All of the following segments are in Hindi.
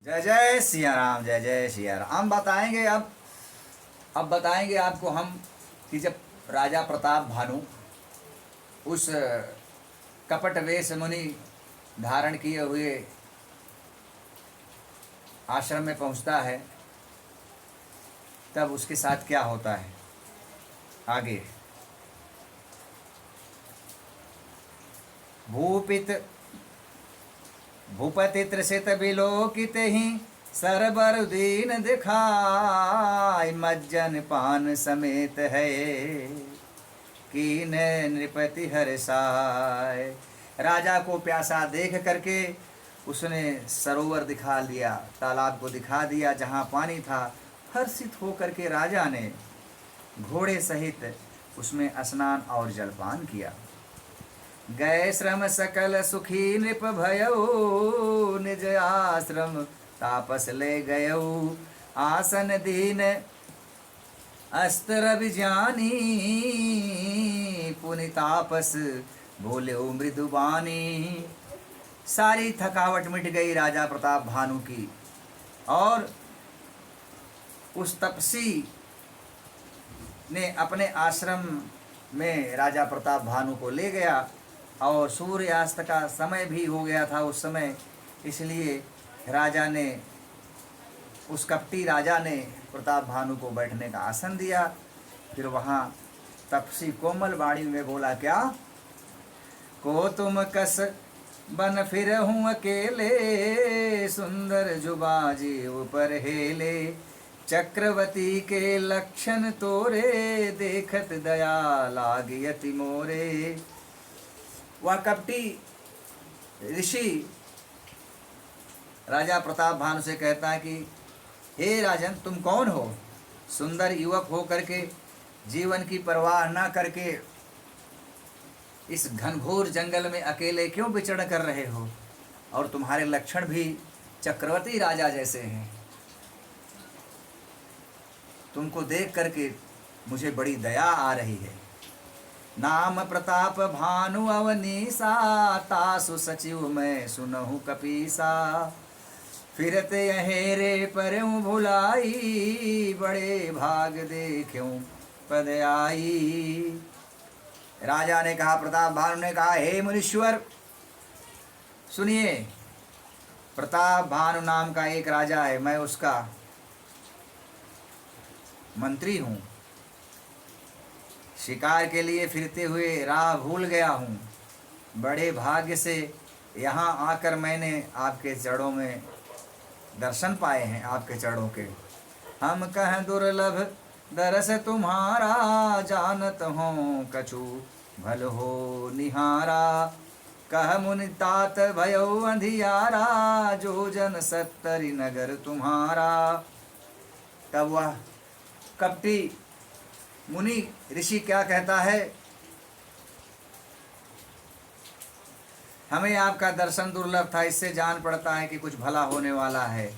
जय जय सिया राम, जय जय सिया राम। हम बताएंगे अब बताएंगे आपको हम कि जब राजा प्रताप भानु उस कपट वेश मुनि धारण किए हुए आश्रम में पहुंचता है, तब उसके साथ क्या होता है आगे। भूपति त्रिषित विलोकित ही सरबर दीन दिखाय, मज्जन पान समेत है कीन नृपति हर्षाय। राजा को प्यासा देख करके उसने सरोवर दिखा लिया, तालाब को दिखा दिया जहाँ पानी था। हर्षित होकर के राजा ने घोड़े सहित उसमें स्नान और जलपान किया। गए श्रम सकल सुखी नृप भयो, निज आश्रम तापस ले गयो। आसन दीन अस्त्र विजानी, पुनि तापस बोले मृदुबानी। सारी थकावट मिट गई राजा प्रताप भानु की, और उस तपसी ने अपने आश्रम में राजा प्रताप भानु को ले गया, और सूर्यास्त का समय भी हो गया था उस समय, इसलिए राजा ने उस कपटी राजा ने प्रताप भानु को बैठने का आसन दिया। फिर वहाँ तपसी कोमल वाणी में बोला क्या, को तुम कस बन फिर हूँ अकेले, सुंदर जुबा जीव पर हेले। चक्रवती के लक्षण तोरे, देखत दया लागी यति मोरे। वह कपटी ऋषि राजा प्रताप भानु से कहता है कि हे राजन, तुम कौन हो? सुंदर युवक हो करके, जीवन की परवाह न करके इस घनघोर जंगल में अकेले क्यों विचरण कर रहे हो? और तुम्हारे लक्षण भी चक्रवर्ती राजा जैसे हैं। तुमको देख करके मुझे बड़ी दया आ रही है। नाम प्रताप भानु अवनीसा, तासु सचिव मैं सुनहु कपीसा। फिरते हेरे परऊँ भुलाई, बड़े भाग देखूं पद आई। राजा ने कहा, प्रताप भानु ने कहा, हे मुनीश्वर सुनिए, प्रताप भानु नाम का एक राजा है, मैं उसका मंत्री हूँ। शिकार के लिए फिरते हुए राह भूल गया हूँ। बड़े भाग्य से यहाँ आकर मैंने आपके चरणों में दर्शन पाए हैं, आपके चरणों के। हम कह दुर्लभ दरस तुम्हारा, जानत हो कछु भल हो निहारा। कह मुनि तात भयो अंधियारा, जो जन सत्तरी नगर तुम्हारा। तब वह कपटी मुनि ऋषि क्या कहता है, हमें आपका दर्शन दुर्लभ था, इससे जान पड़ता है कि कुछ भला होने वाला है।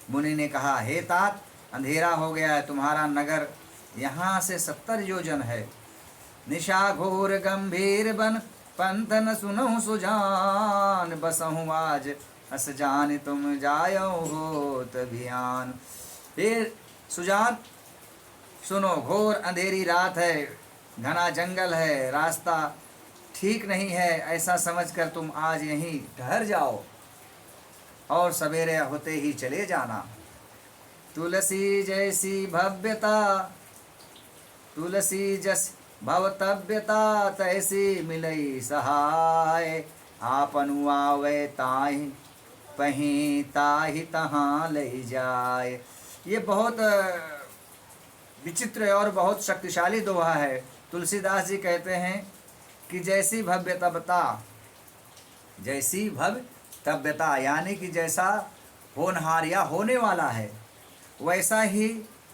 मुनि ने कहा, हे तात, अंधेरा हो गया है, तुम्हारा नगर यहाँ से 70 योजन है। निशा घोर गंभीर बन पंथ न सुनहु सुजान, बसहु आज अस जान तुम जायो हो तबियान। फिर सुजान सुनो, घोर अंधेरी रात है, घना जंगल है, रास्ता ठीक नहीं है, ऐसा समझकर तुम आज यहीं ठहर जाओ और सवेरे होते ही चले जाना। तुलसी जैसी भव्यता, तुलसी जस भवतव्यता, तैसी मिलई सहाय। आपनु आवे ताहि पहीं, ताहि तहाँ ले जाए। ये बहुत विचित्र और बहुत शक्तिशाली दोहा है। तुलसीदास जी कहते हैं कि जैसी भव्यतव्यता, जैसी भव्यतव्यता यानी कि जैसा होनहार या होने वाला है, वैसा ही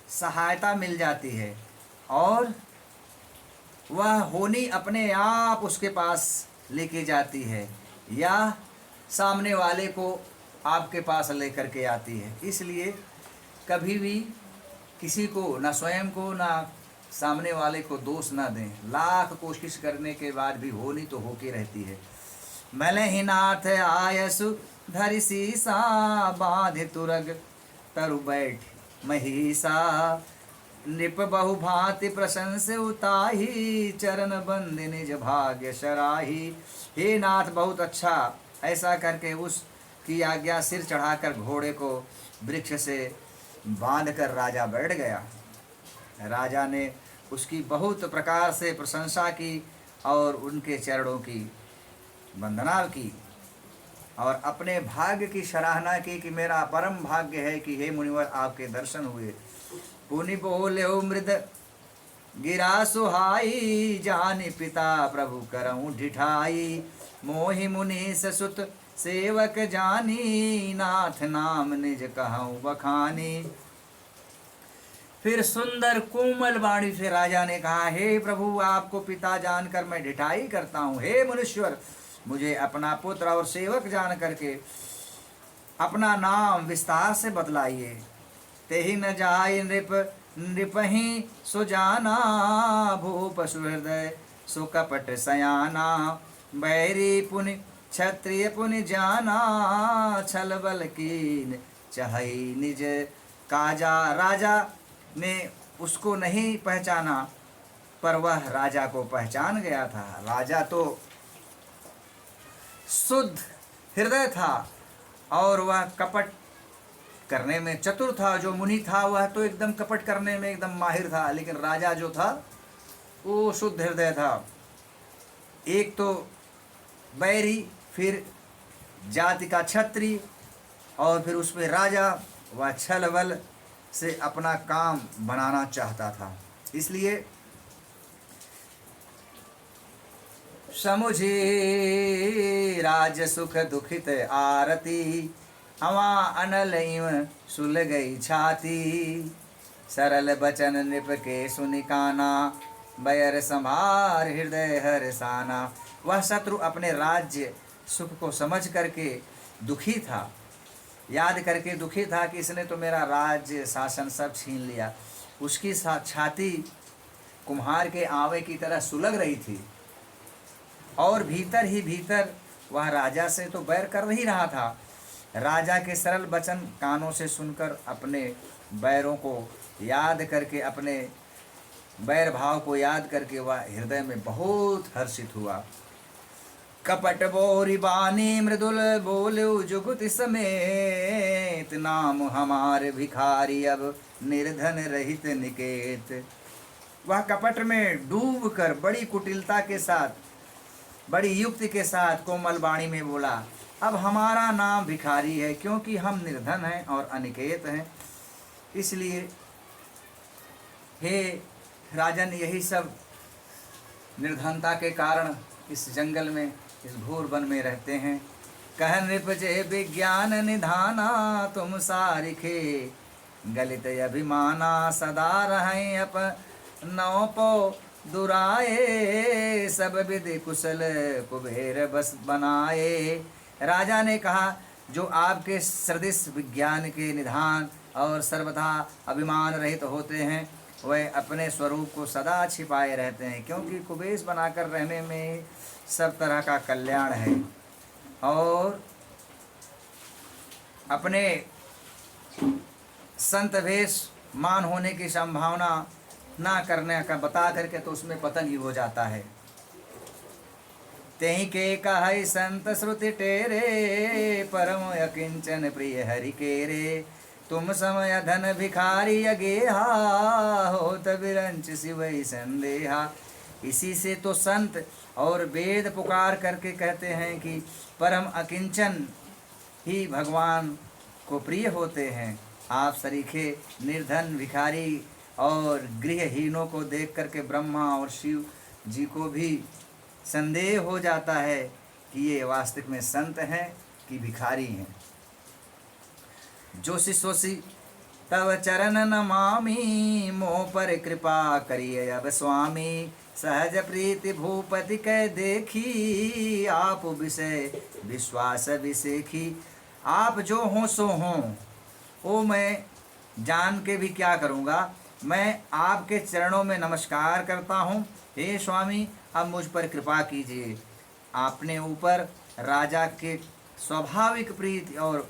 सहायता मिल जाती है, और वह होनी अपने आप उसके पास लेके जाती है, या सामने वाले को आपके पास लेकर के आती है। इसलिए कभी भी किसी को, ना स्वयं को ना सामने वाले को दोष ना दें। लाख कोशिश करने के बाद भी होनी तो होके रहती है। मले ही नाथ आयसु धरि सीसा बांधे तुरग तरु बैठ महिषा नृप बहु भांति प्रशंस उताही चरण बंद निज भाग्य सराही। हे नाथ बहुत अच्छा। ऐसा करके उसकी आज्ञा सिर चढ़ाकर घोड़े को वृक्ष से बांधकर राजा बैठ गया। राजा ने उसकी बहुत प्रकार से प्रशंसा की और उनके चरणों की वंदना की और अपने भाग्य की सराहना की कि मेरा परम भाग्य है कि हे मुनिवर आपके दर्शन हुए। पुनि बोले मृद गिरा सुहाई जानि पिता प्रभु करऊं ढिठाई। मोहि मुनीस सुत सेवक जानी नाथ नाम निज कहूँ बखानी। फिर सुंदर कोमल वाणी से राजा ने कहा, हे प्रभु आपको पिता जानकर मैं ढिठाई करता हूँ। हे मुनीश्वर मुझे अपना पुत्र और सेवक जान करके अपना नाम विस्तार से बतलाइए। तेहि न जाय नृप नृपहि सुजाना भूप सुहृदय सुकपट सयाना। बैरी पुनि क्षत्रिय पुनि जाना छल बल कीन चहई निज काजा। राजा ने उसको नहीं पहचाना पर वह राजा को पहचान गया था। राजा तो शुद्ध हृदय था और वह कपट करने में चतुर था। जो मुनि था वह तो एकदम कपट करने में एकदम माहिर था, लेकिन राजा जो था वो शुद्ध हृदय था। एक तो बैरी, फिर जाति का क्षत्रिय और फिर उसमें राजा। वह छल बल से अपना काम बनाना चाहता था। इसलिए समुझी राज सुख दुखित आरती हवा अनल सुल गई छाती। सरल बचन नृप के सुनिकाना बैर संभार हृदय हरसाना। वह शत्रु अपने राज्य सुख को समझ करके दुखी था, याद करके दुखी था कि इसने तो मेरा राज्य शासन सब छीन लिया। उसकी छाती कुम्हार के आवे की तरह सुलग रही थी और भीतर ही भीतर वह राजा से तो बैर कर ही रहा था। राजा के सरल वचन कानों से सुनकर अपने बैरों को याद करके, अपने बैर भाव को याद करके वह हृदय में बहुत हर्षित हुआ। कपट बोरी बानी मृदुल बोलु जुगुति समेत। नाम हमारे भिखारी अब निर्धन रहित निकेत। वह कपट में डूब कर बड़ी कुटिलता के साथ, बड़ी युक्ति के साथ कोमल वाणी में बोला, अब हमारा नाम भिखारी है क्योंकि हम निर्धन हैं और अनिकेत हैं। इसलिए हे राजन, यही सब निर्धनता के कारण इस जंगल में, इस घोर वन में रहते हैं। कह नृप जे विज्ञान निधाना तुम सारिखे गलित अभिमाना। सदा रहें अपनों पो दुराए सब विधि कुशल कुबेर बस बनाए। राजा ने कहा, जो आपके सदृश विज्ञान के निधान और सर्वथा अभिमान रहित होते हैं वह अपने स्वरूप को सदा छिपाए रहते हैं, क्योंकि कुबेश बनाकर रहने में सब तरह का कल्याण है। और अपने संत वेश मान होने की संभावना ना करने का बता करके तो उसमें पतन ही हो जाता है। तेहि के कहै संत श्रुति टेरे परम अकिंचन प्रिय हरि केरे। तुम समय धन भिखारी अगेहा होत बिरंच शिवै संदेहा। इसी से तो संत और वेद पुकार करके कहते हैं कि परम अकिंचन ही भगवान को प्रिय होते हैं। आप सरीखे निर्धन भिखारी और गृहहीनों को देख करके ब्रह्मा और शिव जी को भी संदेह हो जाता है कि ये वास्तविक में संत हैं कि भिखारी हैं। जोशी सोशी तव चरण नमामि मोह पर कृपा करिए अब स्वामी। सहज प्रीति भूपति कह देखी आप विषय विश्वास विसेखी। आप जो हों सो हों, ओ मैं जान के भी क्या करूँगा। मैं आपके चरणों में नमस्कार करता हूँ। हे स्वामी, अब मुझ पर कृपा कीजिए। आपने ऊपर राजा के स्वाभाविक प्रीति और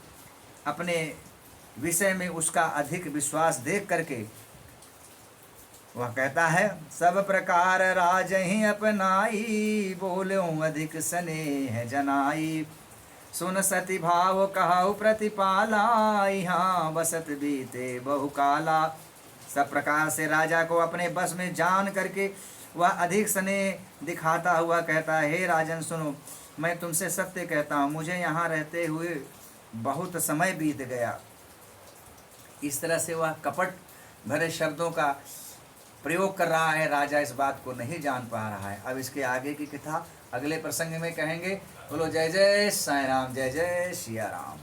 अपने विषय में उसका अधिक विश्वास देख करके वह कहता है, सब प्रकार राजहि अपनाई, बोलूं अधिक स्नेह जनाई। सुन सती भाव कहु प्रतिपाला, यहाँ बसत बीते बहुकाला। सब प्रकार से राजा को अपने बस में जान करके वह अधिक स्नेह दिखाता हुआ कहता है, हे राजन सुनो, मैं तुमसे सत्य कहता हूँ, मुझे यहाँ रहते हुए बहुत समय बीत गया। इस तरह से वह कपट भरे शब्दों का प्रयोग कर रहा है। राजा इस बात को नहीं जान पा रहा है। अब इसके आगे की कथा अगले प्रसंग में कहेंगे। बोलो जय जय साईं राम, जय जय सिया राम।